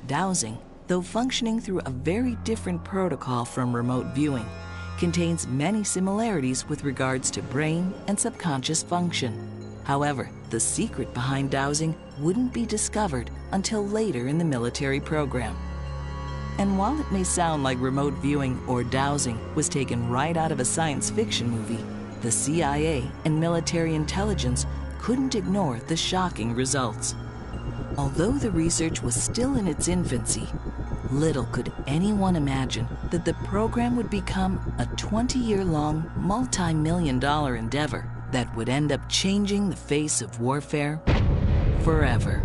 Dowsing, though functioning through a very different protocol from remote viewing, contains many similarities with regards to brain and subconscious function. However, the secret behind dowsing wouldn't be discovered until later in the military program. And while it may sound like remote viewing or dowsing was taken right out of a science fiction movie, the CIA and military intelligence couldn't ignore the shocking results. Although the research was still in its infancy, little could anyone imagine that the program would become a 20-year-long, multi-million-dollar endeavor that would end up changing the face of warfare forever.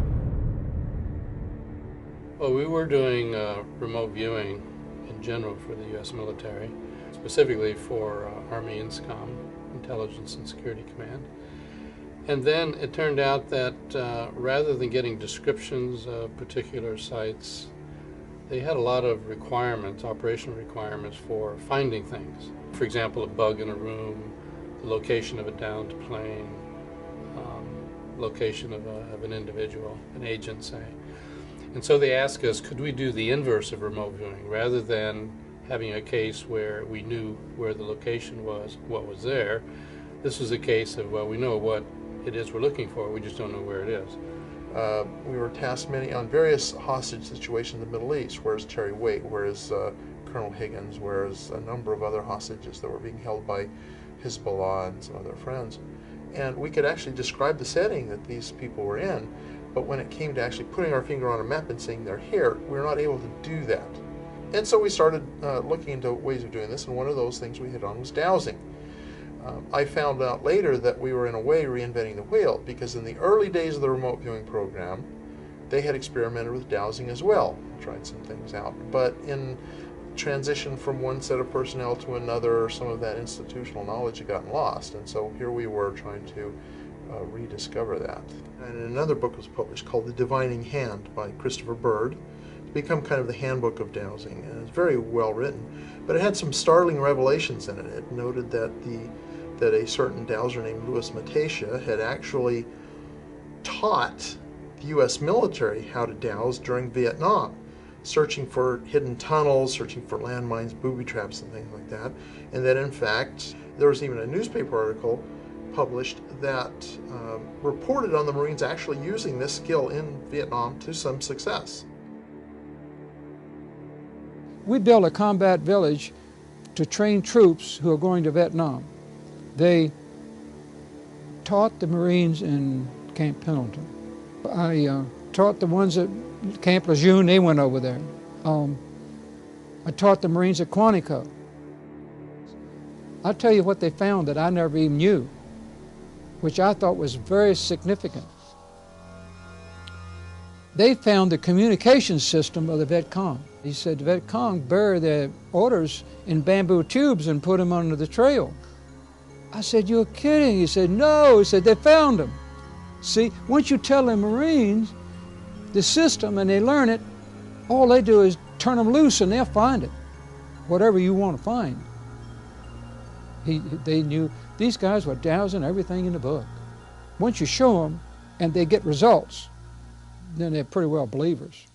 Well, we were doing remote viewing in general for the U.S. military, specifically for Army INSCOM, Intelligence and Security Command. And then it turned out that rather than getting descriptions of particular sites, they had a lot of requirements, operational requirements for finding things. For example, a bug in a room, the location of a downed plane, location of an individual, an agent, say. And so they asked us, could we do the inverse of remote viewing? Rather than having a case where we knew where the location was, what was there, this was a case of, well, we know what it is we're looking for, we just don't know where it is. We were tasked on various hostage situations in the Middle East. Where's Terry Waite? Where's Colonel Higgins? Where's a number of other hostages that were being held by Hezbollah and some other friends? And we could actually describe the setting that these people were in, but when it came to actually putting our finger on a map and saying they're here, we were not able to do that. And so we started looking into ways of doing this, and one of those things we hit on was dowsing. I found out later that we were in a way reinventing the wheel, because in the early days of the remote viewing program, they had experimented with dowsing as well, tried some things out. But in transition from one set of personnel to another, some of that institutional knowledge had gotten lost, and so here we were trying to rediscover that. And another book was published called The Divining Hand by Christopher Bird. It's become kind of the handbook of dowsing, and it's very well written, but it had some startling revelations in it. It noted that a certain dowser named Louis Metacia had actually taught the U.S. military how to dowse during Vietnam, searching for hidden tunnels, searching for landmines, booby traps, and things like that. And that, in fact, there was even a newspaper article published that reported on the Marines actually using this skill in Vietnam to some success. We built a combat village to train troops who are going to Vietnam. They taught the Marines in Camp Pendleton. I taught the ones at Camp Lejeune, they went over there. I taught the Marines at Quantico. I'll tell you what they found that I never even knew, which I thought was very significant. They found the communication system of the Viet Cong. He said the Viet Cong bury their orders in bamboo tubes and put them under the trail. I said, you're kidding. He said, no. He said, they found them. See, once you tell the Marines the system and they learn it, all they do is turn them loose and they'll find it, whatever you want to find. They knew these guys were dowsing everything in the book. Once you show them and they get results, then they're pretty well believers.